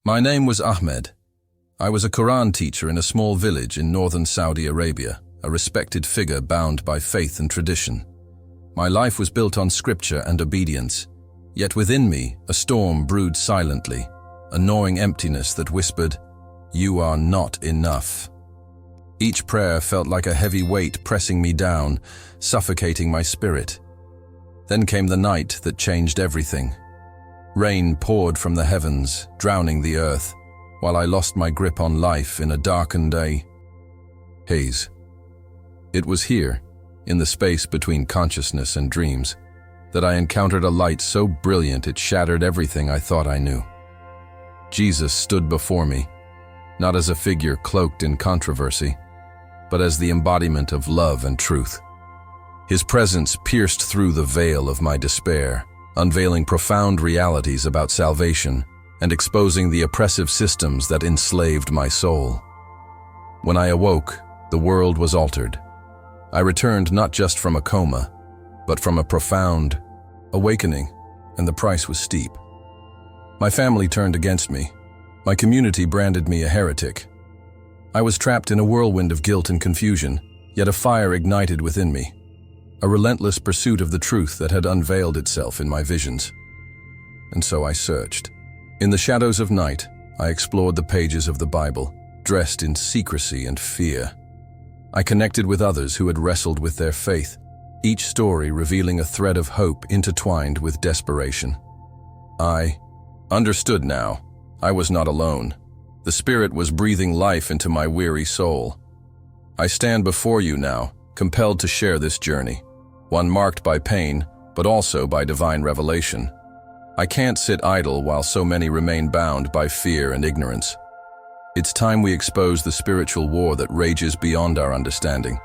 My name was Ahmed. I was a Quran teacher in a small village in northern Saudi Arabia, a respected figure bound by faith and tradition. My life was built on scripture and obedience, yet within me a storm brewed silently, a gnawing emptiness that whispered, "You are not enough." Each prayer felt like a heavy weight pressing me down, suffocating my spirit. Then came the night that changed everything. Rain poured from the heavens, drowning the earth, while I lost my grip on life in a darkened haze. It was here, in the space between consciousness and dreams, that I encountered a light so brilliant it shattered everything I thought I knew. Jesus stood before me, not as a figure cloaked in controversy, but as the embodiment of love and truth. His presence pierced through the veil of my despair, unveiling profound realities about salvation and exposing the oppressive systems that enslaved my soul. When I awoke, the world was altered. I returned not just from a coma, but from a profound awakening, and the price was steep. My family turned against me. My community branded me a heretic. I was trapped in a whirlwind of guilt and confusion, yet a fire ignited within me, a relentless pursuit of the truth that had unveiled itself in my visions. And so I searched. In the shadows of night, I explored the pages of the Bible, dressed in secrecy and fear. I connected with others who had wrestled with their faith, each story revealing a thread of hope intertwined with desperation. I understood now. I was not alone. The Spirit was breathing life into my weary soul. I stand before you now, compelled to share this journey, one marked by pain, but also by divine revelation. I can't sit idle while so many remain bound by fear and ignorance. It's time we expose the spiritual war that rages beyond our understanding.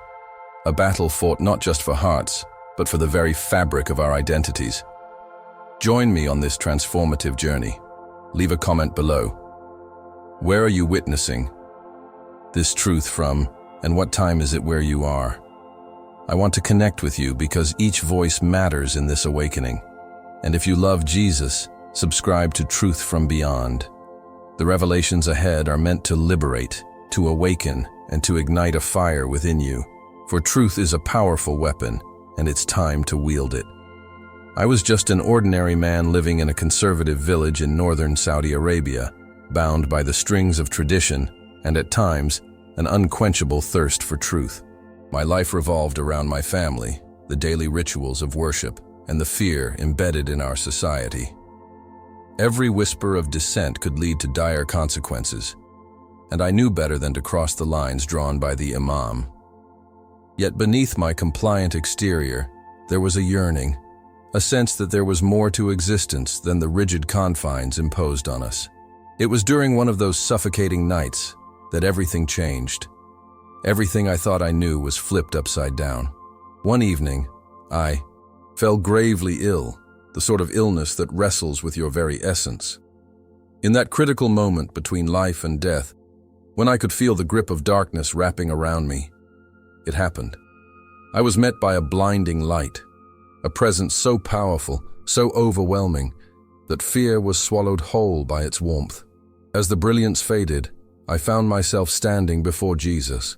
A battle fought not just for hearts, but for the very fabric of our identities. Join me on this transformative journey. Leave a comment below. Where are you witnessing this truth from, and what time is it where you are? I want to connect with you because each voice matters in this awakening. And if you love Jesus, subscribe to Truth from Beyond. The revelations ahead are meant to liberate, to awaken, and to ignite a fire within you. For truth is a powerful weapon, and it's time to wield it. I was just an ordinary man living in a conservative village in northern Saudi Arabia, bound by the strings of tradition and, at times, an unquenchable thirst for truth. My life revolved around my family, the daily rituals of worship, and the fear embedded in our society. Every whisper of dissent could lead to dire consequences, and I knew better than to cross the lines drawn by the imam. Yet beneath my compliant exterior, there was a yearning, a sense that there was more to existence than the rigid confines imposed on us. It was during one of those suffocating nights that everything changed. Everything I thought I knew was flipped upside down. One evening, I fell gravely ill, the sort of illness that wrestles with your very essence. In that critical moment between life and death, when I could feel the grip of darkness wrapping around me, it happened. I was met by a blinding light, a presence so powerful, so overwhelming, that fear was swallowed whole by its warmth. As the brilliance faded, I found myself standing before Jesus,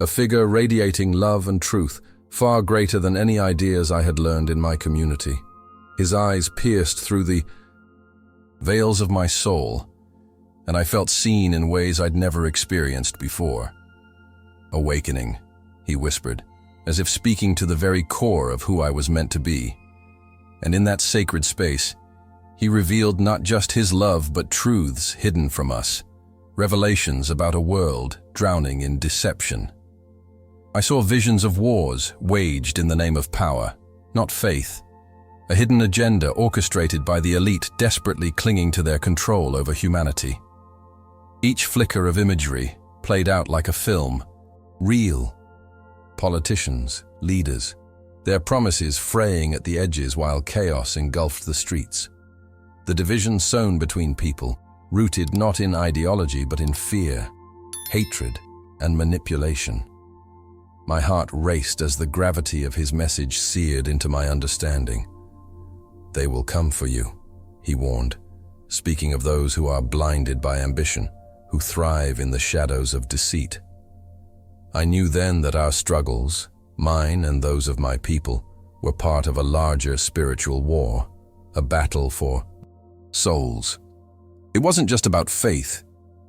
a figure radiating love and truth, far greater than any ideas I had learned in my community. His eyes pierced through the veils of my soul, and I felt seen in ways I'd never experienced before. "Awakening," he whispered, as if speaking to the very core of who I was meant to be. And in that sacred space, he revealed not just his love but truths hidden from us, revelations about a world drowning in deception. I saw visions of wars waged in the name of power, not faith, a hidden agenda orchestrated by the elite desperately clinging to their control over humanity. Each flicker of imagery played out like a film, real. Politicians, leaders, their promises fraying at the edges while chaos engulfed the streets. The division sown between people, rooted not in ideology but in fear, hatred, and manipulation. My heart raced as the gravity of his message seared into my understanding. "They will come for you," he warned, speaking of those who are blinded by ambition, who thrive in the shadows of deceit. I knew then that our struggles, mine and those of my people, were part of a larger spiritual war, a battle for souls. It wasn't just about faith.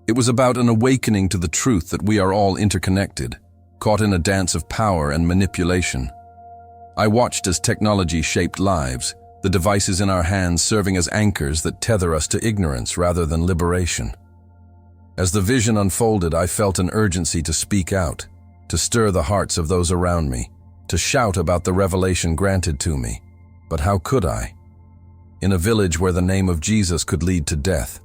It was about an awakening to the truth that we are all interconnected, caught in a dance of power and manipulation. I watched as technology shaped lives, the devices in our hands serving as anchors that tether us to ignorance rather than liberation. As the vision unfolded, I felt an urgency to speak out, to stir the hearts of those around me, to shout about the revelation granted to me. But how could I? In a village where the name of Jesus could lead to death.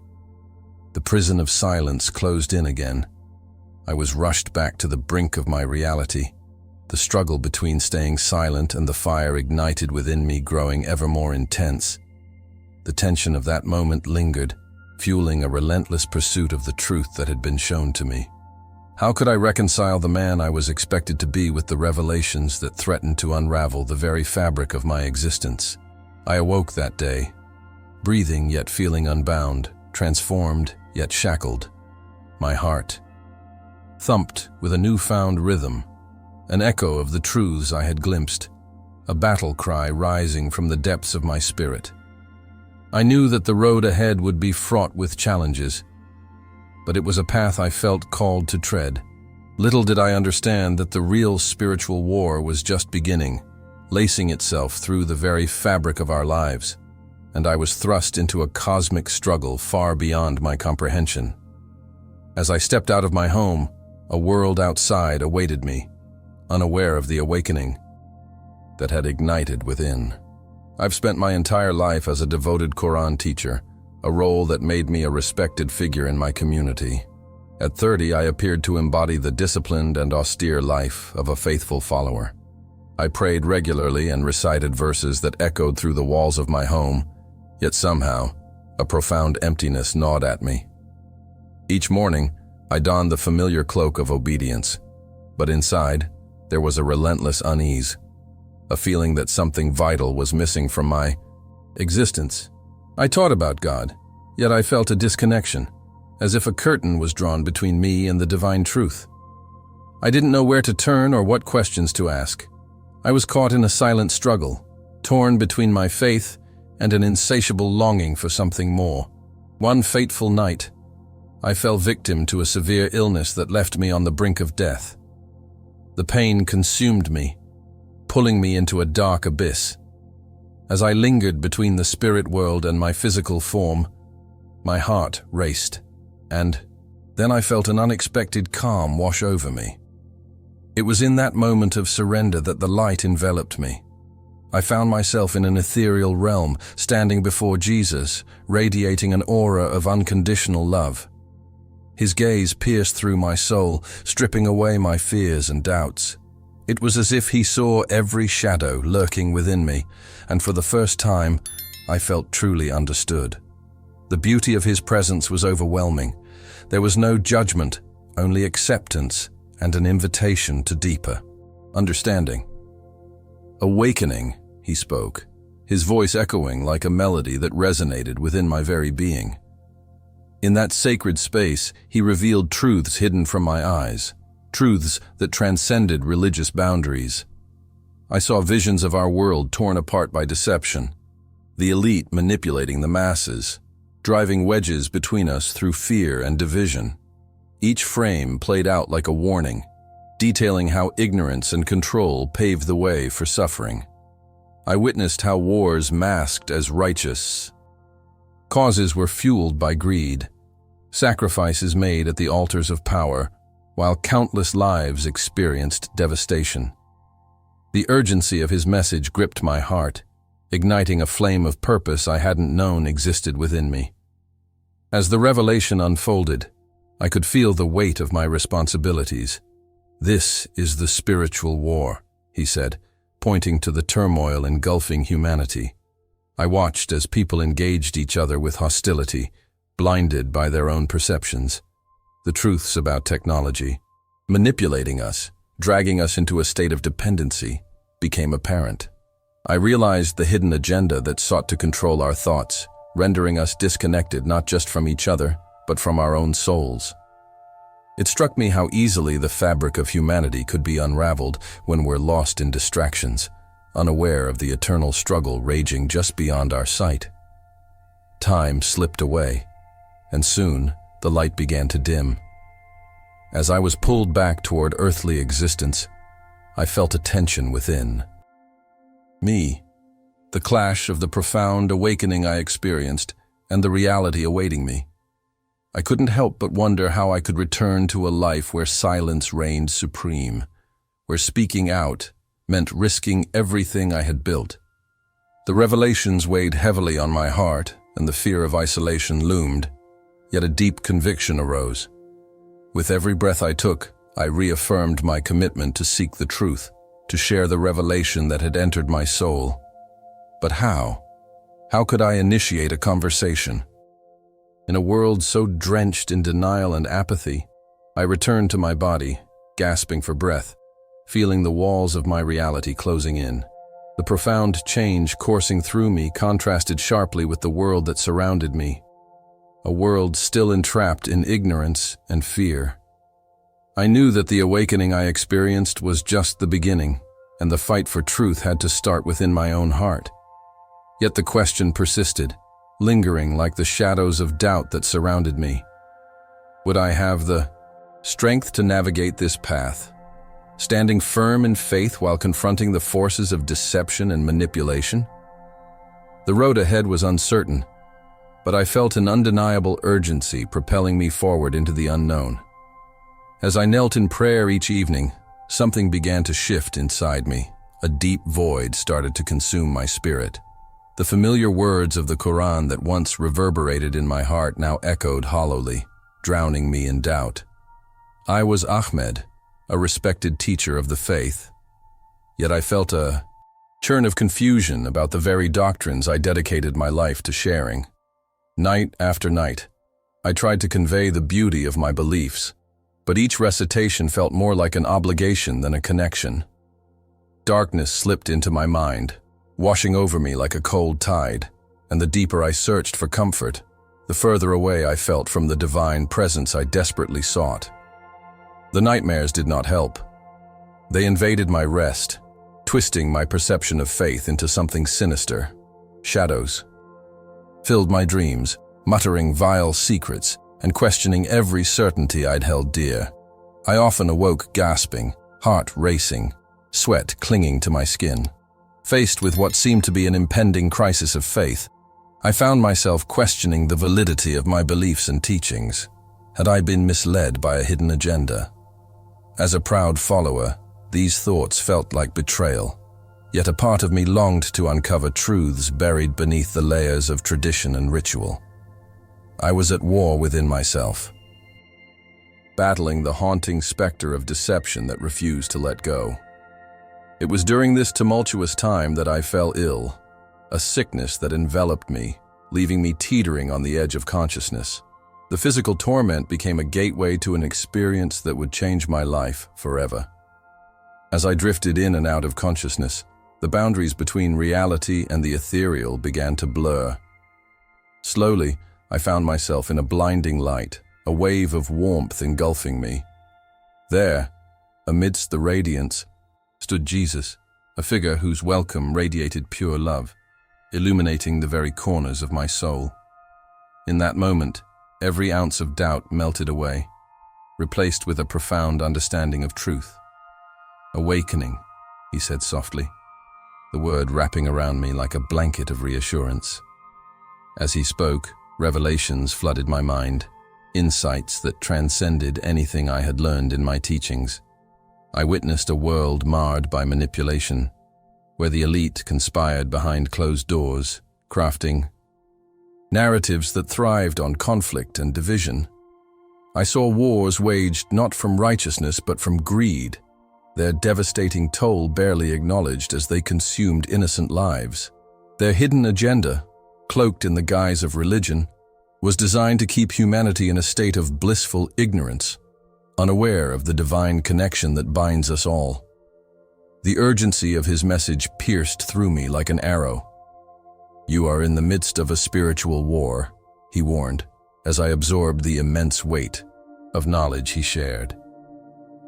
The prison of silence closed in again. I was rushed back to the brink of my reality, the struggle between staying silent and the fire ignited within me growing ever more intense. The tension of that moment lingered, fueling a relentless pursuit of the truth that had been shown to me. How could I reconcile the man I was expected to be with the revelations that threatened to unravel the very fabric of my existence? I awoke that day, breathing yet feeling unbound, transformed yet shackled. My heart thumped with a newfound rhythm, an echo of the truths I had glimpsed, a battle cry rising from the depths of my spirit. I knew that the road ahead would be fraught with challenges, but it was a path I felt called to tread. Little did I understand that the real spiritual war was just beginning, lacing itself through the very fabric of our lives, and I was thrust into a cosmic struggle far beyond my comprehension. As I stepped out of my home, a world outside awaited me, unaware of the awakening that had ignited within. I've spent my entire life as a devoted Quran teacher, a role that made me a respected figure in my community. At 30, I appeared to embody the disciplined and austere life of a faithful follower. I prayed regularly and recited verses that echoed through the walls of my home, yet somehow, a profound emptiness gnawed at me. Each morning, I donned the familiar cloak of obedience, but inside, there was a relentless unease, a feeling that something vital was missing from my existence. I taught about God, yet I felt a disconnection, as if a curtain was drawn between me and the divine truth. I didn't know where to turn or what questions to ask. I was caught in a silent struggle, torn between my faith and an insatiable longing for something more. One fateful night, I fell victim to a severe illness that left me on the brink of death. The pain consumed me, pulling me into a dark abyss. As I lingered between the spirit world and my physical form, my heart raced, and then I felt an unexpected calm wash over me. It was in that moment of surrender that the light enveloped me. I found myself in an ethereal realm, standing before Jesus, radiating an aura of unconditional love. His gaze pierced through my soul, stripping away my fears and doubts. It was as if he saw every shadow lurking within me, and for the first time, I felt truly understood. The beauty of his presence was overwhelming. There was no judgment, only acceptance and an invitation to deeper understanding. Awakening, he spoke, his voice echoing like a melody that resonated within my very being. In that sacred space, he revealed truths hidden from my eyes, truths that transcended religious boundaries. I saw visions of our world torn apart by deception, the elite manipulating the masses, driving wedges between us through fear and division. Each frame played out like a warning, detailing how ignorance and control paved the way for suffering. I witnessed how wars masked as righteous causes were fueled by greed, sacrifices made at the altars of power, while countless lives experienced devastation. The urgency of his message gripped my heart, igniting a flame of purpose I hadn't known existed within me. As the revelation unfolded, I could feel the weight of my responsibilities. "This is the spiritual war," he said, pointing to the turmoil engulfing humanity. I watched as people engaged each other with hostility, blinded by their own perceptions. The truths about technology, manipulating us, dragging us into a state of dependency, became apparent. I realized the hidden agenda that sought to control our thoughts, rendering us disconnected not just from each other, but from our own souls. It struck me how easily the fabric of humanity could be unraveled when we're lost in distractions, unaware of the eternal struggle raging just beyond our sight. Time slipped away, and soon the light began to dim. As I was pulled back toward earthly existence, I felt a tension within me, the clash of the profound awakening I experienced and the reality awaiting me. I couldn't help but wonder how I could return to a life where silence reigned supreme, where speaking out meant risking everything I had built. The revelations weighed heavily on my heart, and the fear of isolation loomed, yet a deep conviction arose. With every breath I took, I reaffirmed my commitment to seek the truth, to share the revelation that had entered my soul. But how? How could I initiate a conversation? In a world so drenched in denial and apathy, I returned to my body, gasping for breath, feeling the walls of my reality closing in. The profound change coursing through me contrasted sharply with the world that surrounded me, a world still entrapped in ignorance and fear. I knew that the awakening I experienced was just the beginning, and the fight for truth had to start within my own heart. Yet the question persisted, lingering like the shadows of doubt that surrounded me. Would I have the strength to navigate this path, standing firm in faith while confronting the forces of deception and manipulation? The road ahead was uncertain, but I felt an undeniable urgency propelling me forward into the unknown. As I knelt in prayer each evening, something began to shift inside me. A deep void started to consume my spirit. The familiar words of the Quran that once reverberated in my heart now echoed hollowly, drowning me in doubt. I was Ahmed, a respected teacher of the faith, yet I felt a churn of confusion about the very doctrines I dedicated my life to sharing. Night after night, I tried to convey the beauty of my beliefs, but each recitation felt more like an obligation than a connection. Darkness slipped into my mind, washing over me like a cold tide, and the deeper I searched for comfort, the further away I felt from the divine presence I desperately sought. The nightmares did not help. They invaded my rest, twisting my perception of faith into something sinister. Shadows filled my dreams, muttering vile secrets and questioning every certainty I'd held dear. I often awoke gasping, heart racing, sweat clinging to my skin. Faced with what seemed to be an impending crisis of faith, I found myself questioning the validity of my beliefs and teachings. Had I been misled by a hidden agenda? As a proud follower, these thoughts felt like betrayal, yet a part of me longed to uncover truths buried beneath the layers of tradition and ritual. I was at war within myself, battling the haunting specter of deception that refused to let go. It was during this tumultuous time that I fell ill, a sickness that enveloped me, leaving me teetering on the edge of consciousness. The physical torment became a gateway to an experience that would change my life forever. As I drifted in and out of consciousness, the boundaries between reality and the ethereal began to blur. Slowly, I found myself in a blinding light, a wave of warmth engulfing me. There, amidst the radiance, stood Jesus, a figure whose welcome radiated pure love, illuminating the very corners of my soul. In that moment, every ounce of doubt melted away, replaced with a profound understanding of truth. "Awakening," he said softly, the word wrapping around me like a blanket of reassurance. As he spoke, revelations flooded my mind, insights that transcended anything I had learned in my teachings. I witnessed a world marred by manipulation, where the elite conspired behind closed doors, crafting narratives that thrived on conflict and division. I saw wars waged not from righteousness but from greed, their devastating toll barely acknowledged as they consumed innocent lives. Their hidden agenda, cloaked in the guise of religion, was designed to keep humanity in a state of blissful ignorance, unaware of the divine connection that binds us all. The urgency of his message pierced through me like an arrow. "You are in the midst of a spiritual war," he warned, as I absorbed the immense weight of knowledge he shared.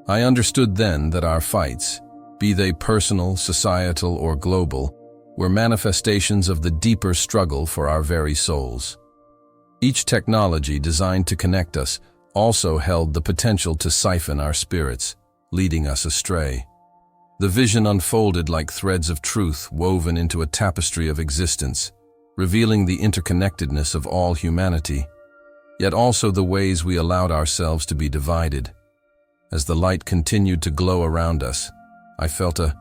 I understood then that our fights, be they personal, societal, or global, were manifestations of the deeper struggle for our very souls. Each technology designed to connect us also held the potential to siphon our spirits, leading us astray. The vision unfolded like threads of truth woven into a tapestry of existence, revealing the interconnectedness of all humanity, yet also the ways we allowed ourselves to be divided. As the light continued to glow around us, I felt a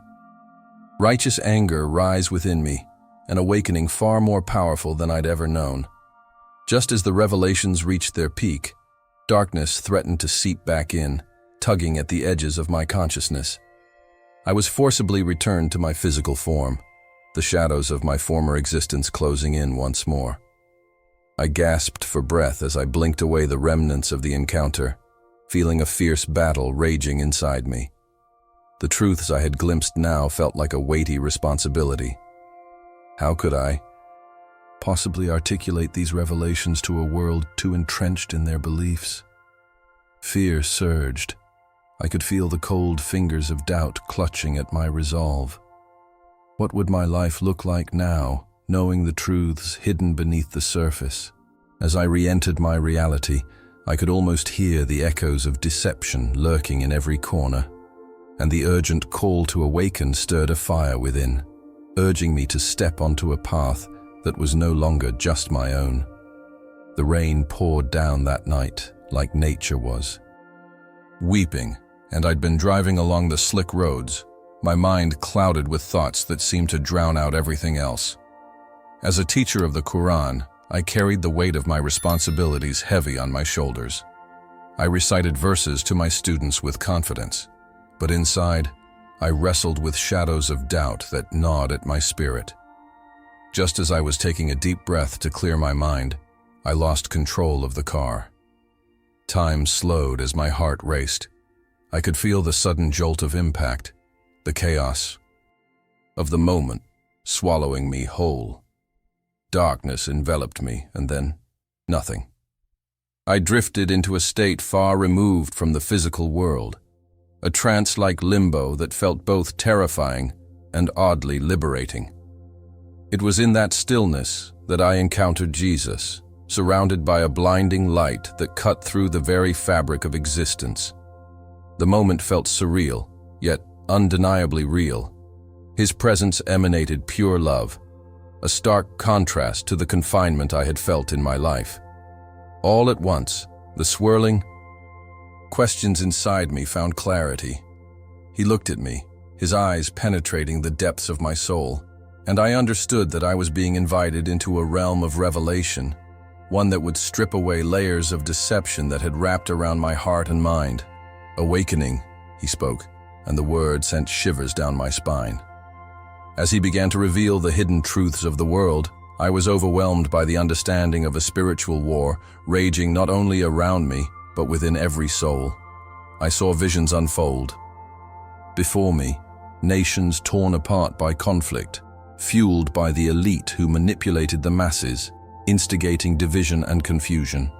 righteous anger rise within me, an awakening far more powerful than I'd ever known. Just as the revelations reached their peak, darkness threatened to seep back in, tugging at the edges of my consciousness. I was forcibly returned to my physical form, the shadows of my former existence closing in once more. I gasped for breath as I blinked away the remnants of the encounter, feeling a fierce battle raging inside me. The truths I had glimpsed now felt like a weighty responsibility. How could I possibly articulate these revelations to a world too entrenched in their beliefs? Fear surged. I could feel the cold fingers of doubt clutching at my resolve. What would my life look like now, knowing the truths hidden beneath the surface? As I re-entered my reality, I could almost hear the echoes of deception lurking in every corner, and the urgent call to awaken stirred a fire within, urging me to step onto a path that was no longer just my own. The rain poured down that night, like nature was. Weeping, and I'd been driving along the slick roads, my mind clouded with thoughts that seemed to drown out everything else. As a teacher of the Quran, I carried the weight of my responsibilities heavy on my shoulders. I recited verses to my students with confidence, but inside, I wrestled with shadows of doubt that gnawed at my spirit. Just as I was taking a deep breath to clear my mind, I lost control of the car. Time slowed as my heart raced. I could feel the sudden jolt of impact, the chaos of the moment swallowing me whole. Darkness enveloped me, and then nothing. I drifted into a state far removed from the physical world, a trance-like limbo that felt both terrifying and oddly liberating. It was in that stillness that I encountered Jesus, surrounded by a blinding light that cut through the very fabric of existence. The moment felt surreal, yet undeniably real. His presence emanated pure love, a stark contrast to the confinement I had felt in my life. All at once, the swirling questions inside me found clarity. He looked at me, his eyes penetrating the depths of my soul, and I understood that I was being invited into a realm of revelation, one that would strip away layers of deception that had wrapped around my heart and mind. "Awakening," he spoke, and the word sent shivers down my spine. As he began to reveal the hidden truths of the world, I was overwhelmed by the understanding of a spiritual war raging not only around me, but within every soul. I saw visions unfold. Before me, nations torn apart by conflict, fueled by the elite who manipulated the masses, instigating division and confusion.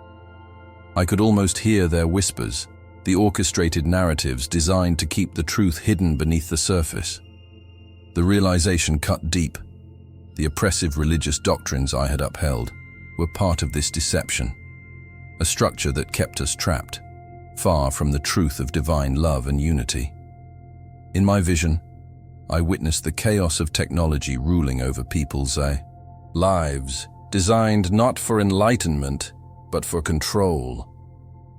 I could almost hear their whispers, the orchestrated narratives designed to keep the truth hidden beneath the surface. The realization cut deep. The oppressive religious doctrines I had upheld were part of this deception, a structure that kept us trapped, far from the truth of divine love and unity. In my vision, I witnessed the chaos of technology ruling over people's lives, designed not for enlightenment, but for control.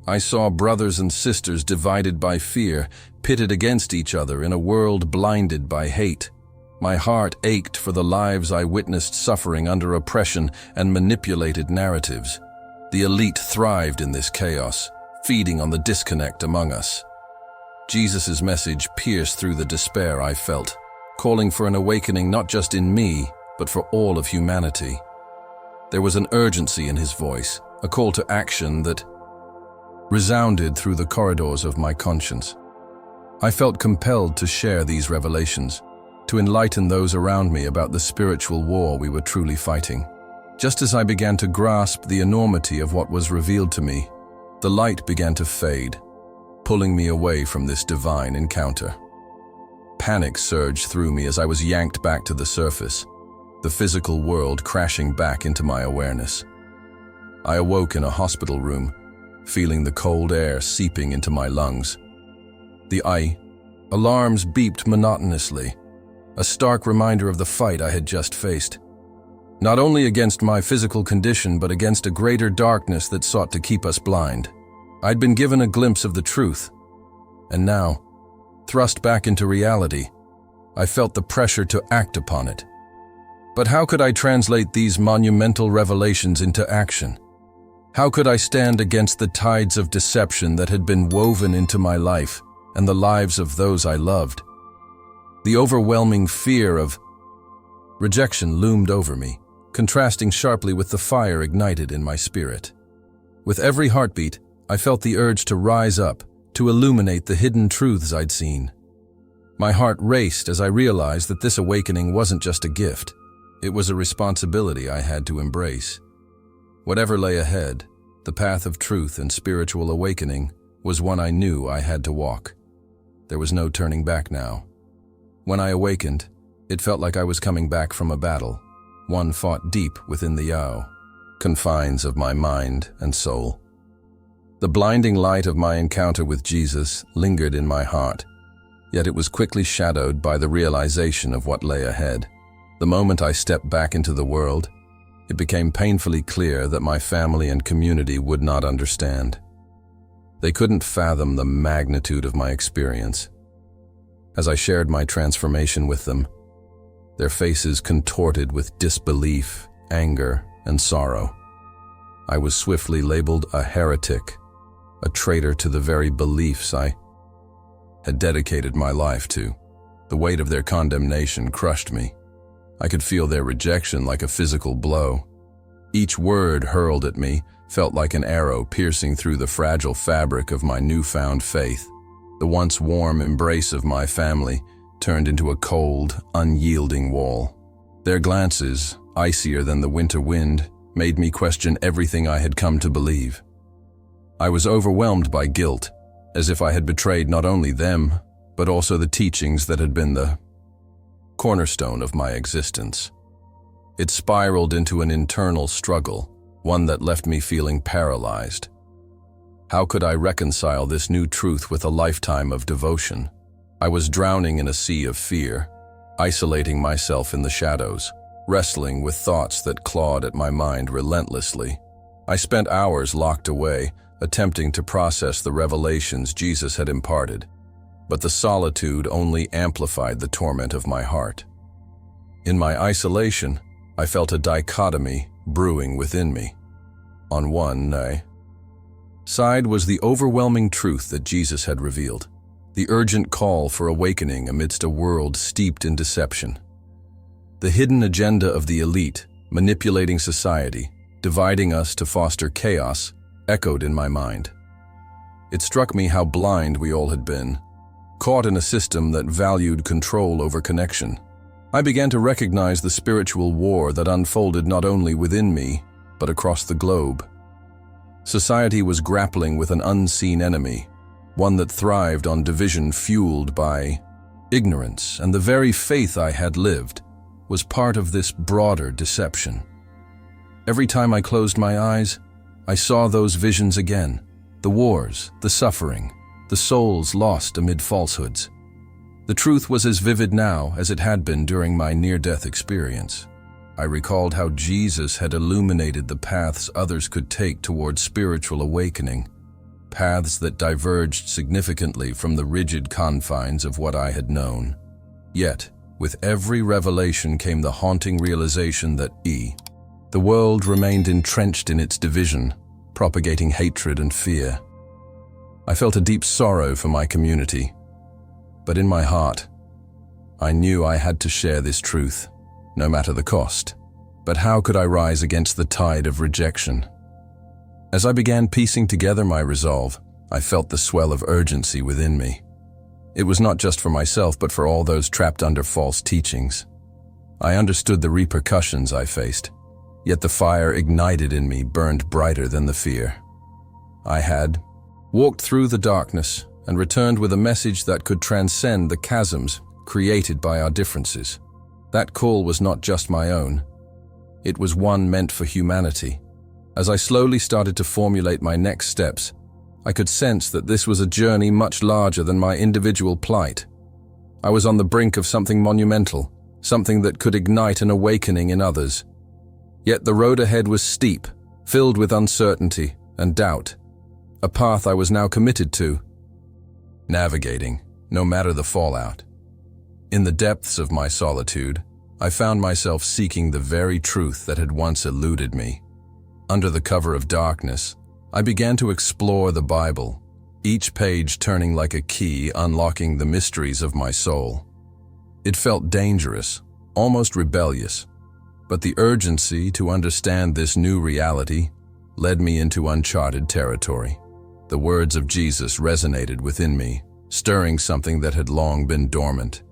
I saw brothers and sisters divided by fear, pitted against each other in a world blinded by hate. My heart ached for the lives I witnessed suffering under oppression and manipulated narratives. The elite thrived in this chaos, feeding on the disconnect among us. Jesus' message pierced through the despair I felt, calling for an awakening not just in me, but for all of humanity. There was an urgency in his voice, a call to action that resounded through the corridors of my conscience. I felt compelled to share these revelations, to enlighten those around me about the spiritual war we were truly fighting. Just as I began to grasp the enormity of what was revealed to me, the light began to fade, pulling me away from this divine encounter. Panic surged through me as I was yanked back to the surface, the physical world crashing back into my awareness. I awoke in a hospital room, feeling the cold air seeping into my lungs. The alarms beeped monotonously, a stark reminder of the fight I had just faced. Not only against my physical condition, but against a greater darkness that sought to keep us blind. I'd been given a glimpse of the truth, and now, thrust back into reality, I felt the pressure to act upon it. But how could I translate these monumental revelations into action? How could I stand against the tides of deception that had been woven into my life and the lives of those I loved? The overwhelming fear of rejection loomed over me, contrasting sharply with the fire ignited in my spirit. With every heartbeat, I felt the urge to rise up, to illuminate the hidden truths I'd seen. My heart raced as I realized that this awakening wasn't just a gift. It was a responsibility I had to embrace. Whatever lay ahead, the path of truth and spiritual awakening was one I knew I had to walk. There was no turning back now. When I awakened, it felt like I was coming back from a battle, one fought deep within the confines of my mind and soul. The blinding light of my encounter with Jesus lingered in my heart, yet it was quickly shadowed by the realization of what lay ahead. The moment I stepped back into the world, it became painfully clear that my family and community would not understand. They couldn't fathom the magnitude of my experience. As I shared my transformation with them, their faces contorted with disbelief, anger, and sorrow. I was swiftly labeled a heretic, a traitor to the very beliefs I had dedicated my life to. The weight of their condemnation crushed me. I could feel their rejection like a physical blow. Each word hurled at me felt like an arrow piercing through the fragile fabric of my newfound faith. The once warm embrace of my family turned into a cold, unyielding wall. Their glances, icier than the winter wind, made me question everything I had come to believe. I was overwhelmed by guilt, as if I had betrayed not only them, but also the teachings that had been the cornerstone of my existence. It spiraled into an internal struggle, one that left me feeling paralyzed. How could I reconcile this new truth with a lifetime of devotion? I was drowning in a sea of fear, isolating myself in the shadows, wrestling with thoughts that clawed at my mind relentlessly. I spent hours locked away, attempting to process the revelations Jesus had imparted, but the solitude only amplified the torment of my heart. In my isolation, I felt a dichotomy brewing within me. On one side was the overwhelming truth that Jesus had revealed, the urgent call for awakening amidst a world steeped in deception. The hidden agenda of the elite, manipulating society, dividing us to foster chaos, echoed in my mind. It struck me how blind we all had been, caught in a system that valued control over connection. I began to recognize the spiritual war that unfolded not only within me, but across the globe. Society was grappling with an unseen enemy, one that thrived on division fueled by ignorance, and the very faith I had lived was part of this broader deception. Every time I closed my eyes, I saw those visions again, the wars, the suffering, the souls lost amid falsehoods. The truth was as vivid now as it had been during my near-death experience. I recalled how Jesus had illuminated the paths others could take towards spiritual awakening, paths that diverged significantly from the rigid confines of what I had known. Yet, with every revelation came the haunting realization that the world remained entrenched in its division, propagating hatred and fear. I felt a deep sorrow for my community, but in my heart, I knew I had to share this truth, no matter the cost. But how could I rise against the tide of rejection? As I began piecing together my resolve, I felt the swell of urgency within me. It was not just for myself, but for all those trapped under false teachings. I understood the repercussions I faced, yet the fire ignited in me burned brighter than the fear. I had walked through the darkness and returned with a message that could transcend the chasms created by our differences. That call was not just my own. It was one meant for humanity. As I slowly started to formulate my next steps, I could sense that this was a journey much larger than my individual plight. I was on the brink of something monumental, something that could ignite an awakening in others. Yet the road ahead was steep, filled with uncertainty and doubt, a path I was now committed to, navigating, no matter the fallout. In the depths of my solitude, I found myself seeking the very truth that had once eluded me. Under the cover of darkness, I began to explore the Bible, each page turning like a key, unlocking the mysteries of my soul. It felt dangerous, almost rebellious, but the urgency to understand this new reality led me into uncharted territory. The words of Jesus resonated within me, stirring something that had long been dormant.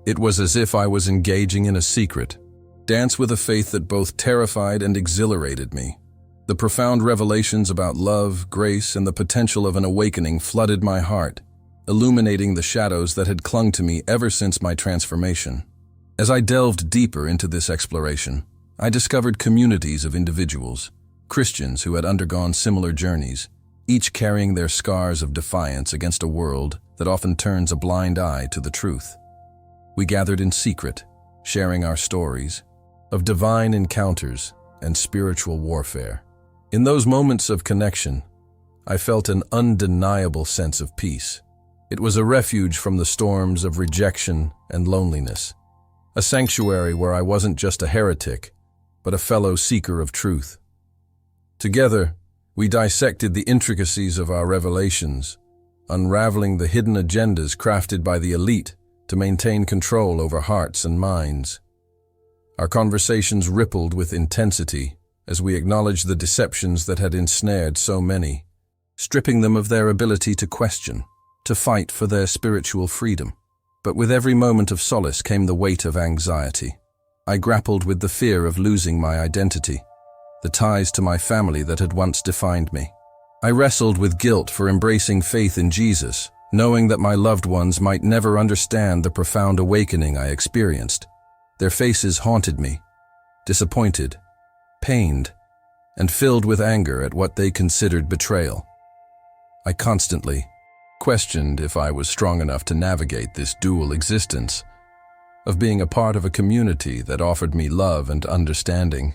It was as if I was engaging in a secret dance with a faith that both terrified and exhilarated me. The profound revelations about love, grace, and the potential of an awakening flooded my heart, illuminating the shadows that had clung to me ever since my transformation. As I delved deeper into this exploration, I discovered communities of individuals, Christians who had undergone similar journeys, each carrying their scars of defiance against a world that often turns a blind eye to the truth. We gathered in secret, sharing our stories of divine encounters and spiritual warfare. In those moments of connection, I felt an undeniable sense of peace. It was a refuge from the storms of rejection and loneliness, a sanctuary where I wasn't just a heretic, but a fellow seeker of truth. Together, we dissected the intricacies of our revelations, unraveling the hidden agendas crafted by the elite to maintain control over hearts and minds. Our conversations rippled with intensity as we acknowledged the deceptions that had ensnared so many, stripping them of their ability to question, to fight for their spiritual freedom. But with every moment of solace came the weight of anxiety. I grappled with the fear of losing my identity, the ties to my family that had once defined me. I wrestled with guilt for embracing faith in Jesus, knowing that my loved ones might never understand the profound awakening I experienced. Their faces haunted me, disappointed, pained, and filled with anger at what they considered betrayal. I constantly questioned if I was strong enough to navigate this dual existence, of being a part of a community that offered me love and understanding,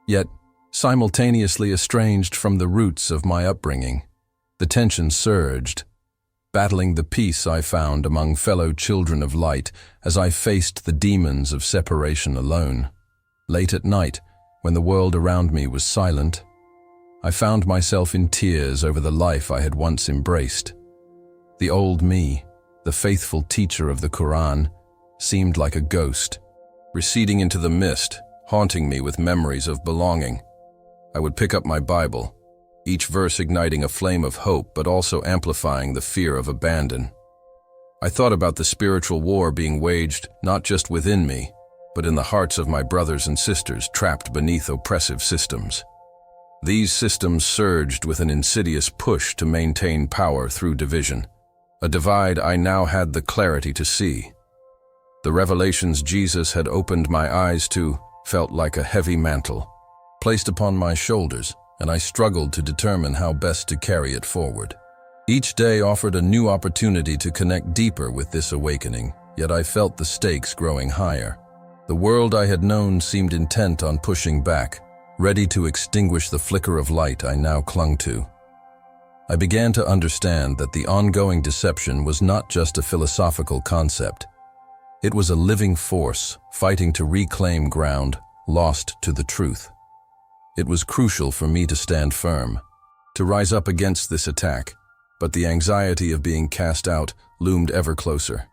yet simultaneously estranged from the roots of my upbringing. The tension surged, battling the peace I found among fellow children of light as I faced the demons of separation alone. Late at night, when the world around me was silent, I found myself in tears over the life I had once embraced. The old me, the faithful teacher of the Quran, seemed like a ghost, receding into the mist, haunting me with memories of belonging. I would pick up my Bible, each verse igniting a flame of hope but also amplifying the fear of abandon. I thought about the spiritual war being waged not just within me, but in the hearts of my brothers and sisters trapped beneath oppressive systems. These systems surged with an insidious push to maintain power through division, a divide I now had the clarity to see. The revelations Jesus had opened my eyes to felt like a heavy mantle, placed upon my shoulders, and I struggled to determine how best to carry it forward. Each day offered a new opportunity to connect deeper with this awakening, yet I felt the stakes growing higher. The world I had known seemed intent on pushing back, ready to extinguish the flicker of light I now clung to. I began to understand that the ongoing deception was not just a philosophical concept. It was a living force fighting to reclaim ground lost to the truth. It was crucial for me to stand firm, to rise up against this attack, but the anxiety of being cast out loomed ever closer.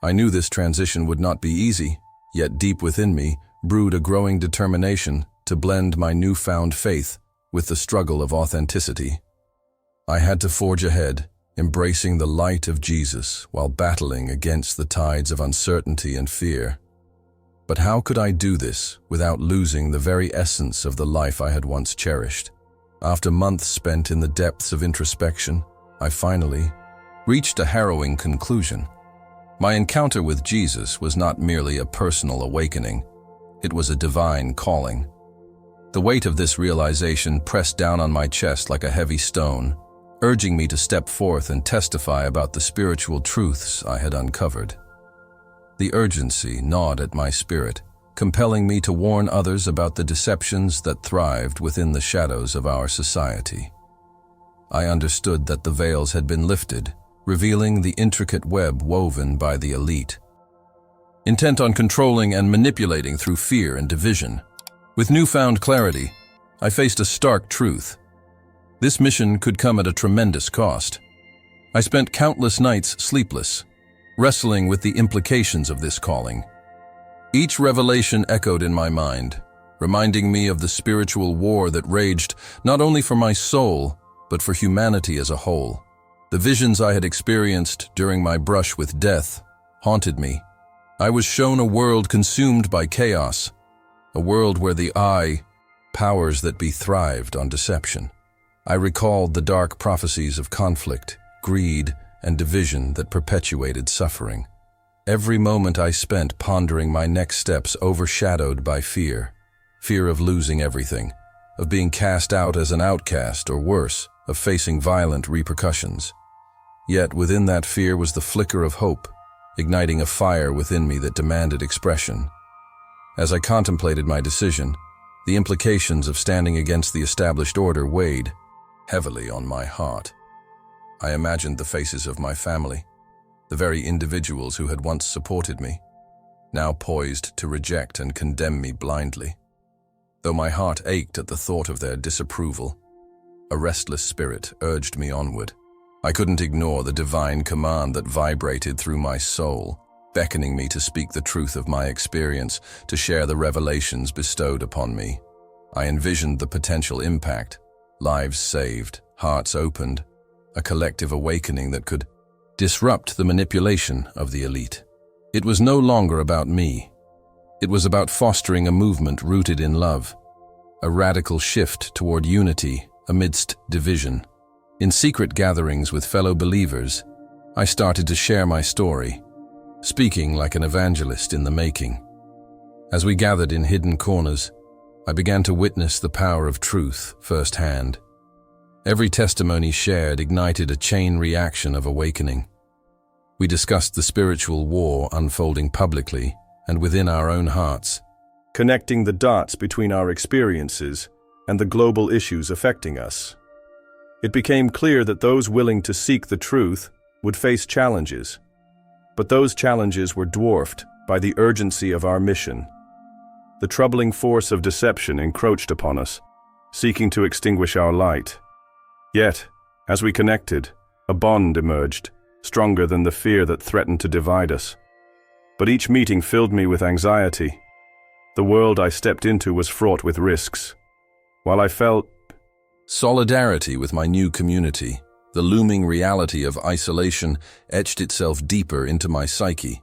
I knew this transition would not be easy, yet deep within me brewed a growing determination to blend my newfound faith with the struggle of authenticity. I had to forge ahead, embracing the light of Jesus while battling against the tides of uncertainty and fear. But how could I do this without losing the very essence of the life I had once cherished? After months spent in the depths of introspection, I finally reached a harrowing conclusion. My encounter with Jesus was not merely a personal awakening, it was a divine calling. The weight of this realization pressed down on my chest like a heavy stone, urging me to step forth and testify about the spiritual truths I had uncovered. The urgency gnawed at my spirit, compelling me to warn others about the deceptions that thrived within the shadows of our society. I understood that the veils had been lifted, revealing the intricate web woven by the elite, intent on controlling and manipulating through fear and division. With newfound clarity, I faced a stark truth. This mission could come at a tremendous cost. I spent countless nights sleepless, wrestling with the implications of this calling. Each revelation echoed in my mind, reminding me of the spiritual war that raged not only for my soul, but for humanity as a whole. The visions I had experienced during my brush with death haunted me. I was shown a world consumed by chaos, a world where the eye, powers that be, thrived on deception. I recalled the dark prophecies of conflict, greed, and division that perpetuated suffering. Every moment I spent pondering my next steps overshadowed by fear. Fear of losing everything, of being cast out as an outcast, or worse, of facing violent repercussions. Yet within that fear was the flicker of hope, igniting a fire within me that demanded expression. As I contemplated my decision, the implications of standing against the established order weighed heavily on my heart. I imagined the faces of my family, the very individuals who had once supported me, now poised to reject and condemn me blindly. Though my heart ached at the thought of their disapproval, a restless spirit urged me onward. I couldn't ignore the divine command that vibrated through my soul, beckoning me to speak the truth of my experience, to share the revelations bestowed upon me. I envisioned the potential impact: lives saved, hearts opened, a collective awakening that could disrupt the manipulation of the elite. It was no longer about me. It was about fostering a movement rooted in love, a radical shift toward unity amidst division. In secret gatherings with fellow believers, I started to share my story, speaking like an evangelist in the making. As we gathered in hidden corners, I began to witness the power of truth firsthand. Every testimony shared ignited a chain reaction of awakening. We discussed the spiritual war unfolding publicly and within our own hearts, connecting the dots between our experiences and the global issues affecting us. It became clear that those willing to seek the truth would face challenges, but those challenges were dwarfed by the urgency of our mission. The troubling force of deception encroached upon us, seeking to extinguish our light. Yet, as we connected, a bond emerged, stronger than the fear that threatened to divide us. But each meeting filled me with anxiety. The world I stepped into was fraught with risks. While I felt solidarity with my new community, the looming reality of isolation etched itself deeper into my psyche.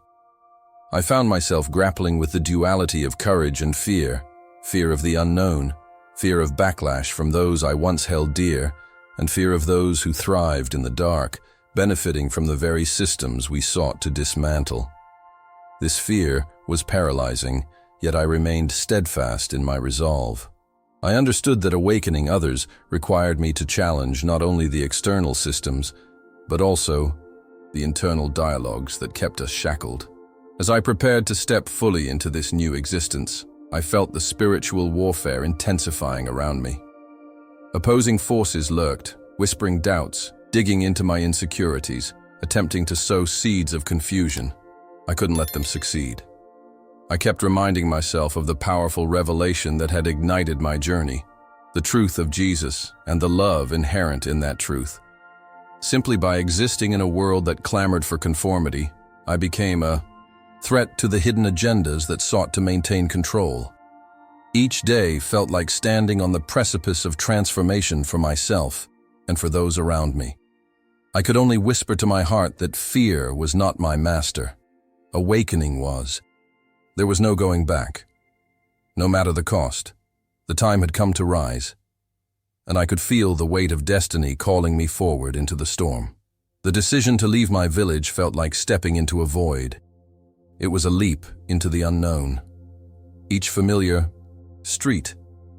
I found myself grappling with the duality of courage and fear, fear of the unknown, fear of backlash from those I once held dear, and fear of those who thrived in the dark, benefiting from the very systems we sought to dismantle. This fear was paralyzing, yet I remained steadfast in my resolve. I understood that awakening others required me to challenge not only the external systems, but also the internal dialogues that kept us shackled. As I prepared to step fully into this new existence, I felt the spiritual warfare intensifying around me. Opposing forces lurked, whispering doubts, digging into my insecurities, attempting to sow seeds of confusion. I couldn't let them succeed. I kept reminding myself of the powerful revelation that had ignited my journey, the truth of Jesus and the love inherent in that truth. Simply by existing in a world that clamored for conformity, I became a threat to the hidden agendas that sought to maintain control. Each day felt like standing on the precipice of transformation for myself and for those around me. I could only whisper to my heart that fear was not my master. Awakening was. There was no going back. No matter the cost, the time had come to rise, and I could feel the weight of destiny calling me forward into the storm. The decision to leave my village felt like stepping into a void. It was a leap into the unknown. Each familiar street,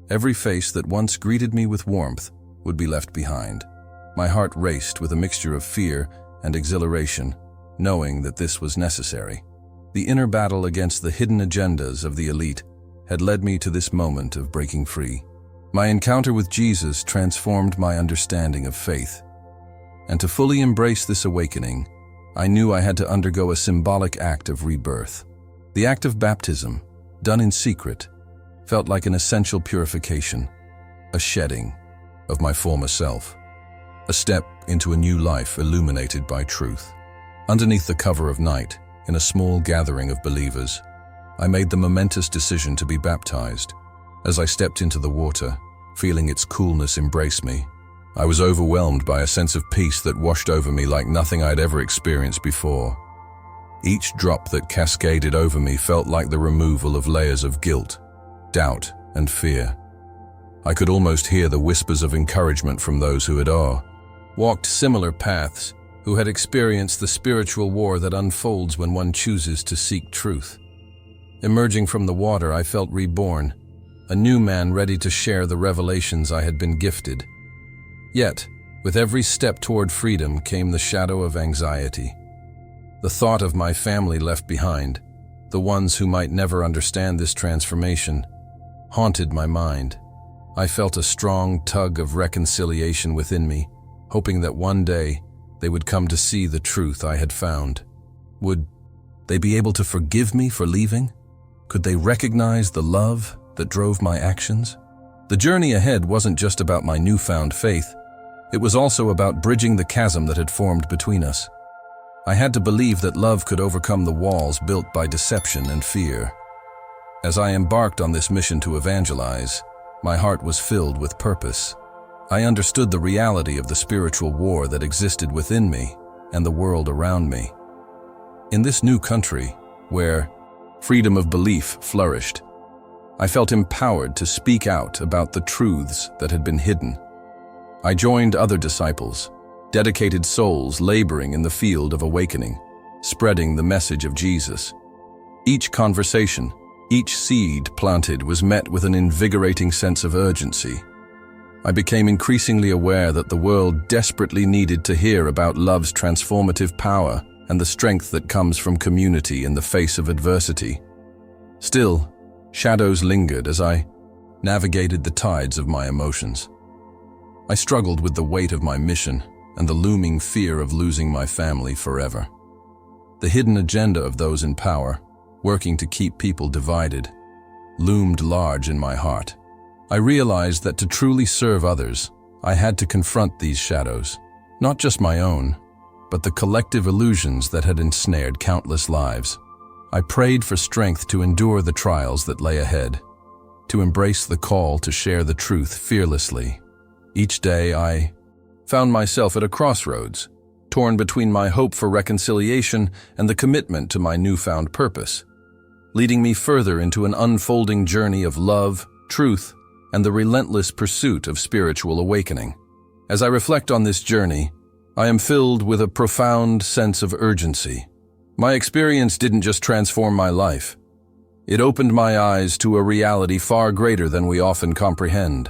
every face that once greeted me with warmth, would be left behind. My heart raced with a mixture of fear and exhilaration, knowing that this was necessary. The inner battle against the hidden agendas of the elite had led me to this moment of breaking free. My encounter with Jesus transformed my understanding of faith. And to fully embrace this awakening, I knew I had to undergo a symbolic act of rebirth. The act of baptism, done in secret, felt like an essential purification, a shedding of my former self, a step into a new life illuminated by truth. Underneath the cover of night, in a small gathering of believers, I made the momentous decision to be baptized. As I stepped into the water, feeling its coolness embrace me, I was overwhelmed by a sense of peace that washed over me like nothing I'd ever experienced before. Each drop that cascaded over me felt like the removal of layers of guilt, doubt, and fear. I could almost hear the whispers of encouragement from those who had walked similar paths, who had experienced the spiritual war that unfolds when one chooses to seek truth. Emerging from the water, I felt reborn, a new man ready to share the revelations I had been gifted. Yet, with every step toward freedom came the shadow of anxiety. The thought of my family left behind, the ones who might never understand this transformation, haunted my mind. I felt a strong tug of reconciliation within me, hoping that one day they would come to see the truth I had found. Would they be able to forgive me for leaving? Could they recognize the love that drove my actions? The journey ahead wasn't just about my newfound faith. It was also about bridging the chasm that had formed between us. I had to believe that love could overcome the walls built by deception and fear. As I embarked on this mission to evangelize, my heart was filled with purpose. I understood the reality of the spiritual war that existed within me and the world around me. In this new country, where freedom of belief flourished, I felt empowered to speak out about the truths that had been hidden. I joined other disciples, dedicated souls laboring in the field of awakening, spreading the message of Jesus. Each conversation, each seed planted was met with an invigorating sense of urgency. I became increasingly aware that the world desperately needed to hear about love's transformative power and the strength that comes from community in the face of adversity. Still, shadows lingered as I navigated the tides of my emotions. I struggled with the weight of my mission and the looming fear of losing my family forever. The hidden agenda of those in power, working to keep people divided, loomed large in my heart. I realized that to truly serve others, I had to confront these shadows, not just my own, but the collective illusions that had ensnared countless lives. I prayed for strength to endure the trials that lay ahead, to embrace the call to share the truth fearlessly. Each day I found myself at a crossroads, torn between my hope for reconciliation and the commitment to my newfound purpose, leading me further into an unfolding journey of love, truth, and the relentless pursuit of spiritual awakening. As I reflect on this journey, I am filled with a profound sense of urgency. My experience didn't just transform my life. It opened my eyes to a reality far greater than we often comprehend.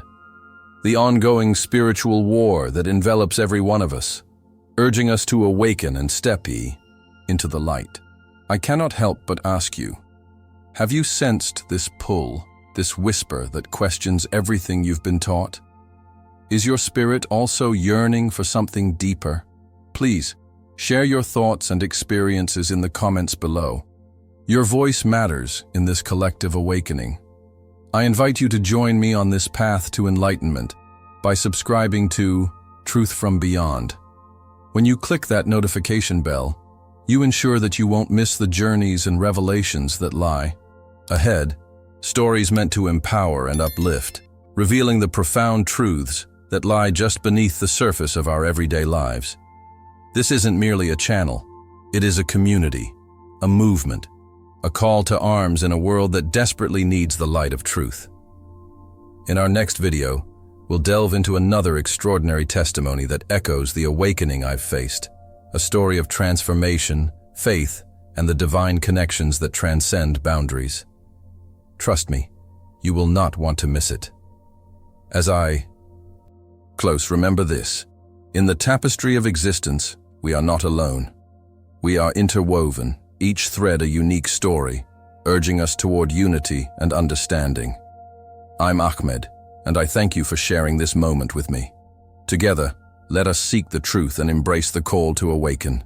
The ongoing spiritual war that envelops every one of us, urging us to awaken and step into the light. I cannot help but ask you, have you sensed this pull, this whisper that questions everything you've been taught? Is your spirit also yearning for something deeper? Please, share your thoughts and experiences in the comments below. Your voice matters in this collective awakening. I invite you to join me on this path to enlightenment by subscribing to Truth from Beyond. When you click that notification bell, you ensure that you won't miss the journeys and revelations that lie ahead, stories meant to empower and uplift, revealing the profound truths that lie just beneath the surface of our everyday lives. This isn't merely a channel. It is a community, a movement, a call to arms in a world that desperately needs the light of truth. In our next video, we'll delve into another extraordinary testimony that echoes the awakening I've faced, a story of transformation, faith, and the divine connections that transcend boundaries. Trust me, you will not want to miss it. As I close, remember this: in the tapestry of existence, we are not alone. We are interwoven, each thread a unique story, urging us toward unity and understanding. I'm Ahmed, and I thank you for sharing this moment with me. Together, let us seek the truth and embrace the call to awaken.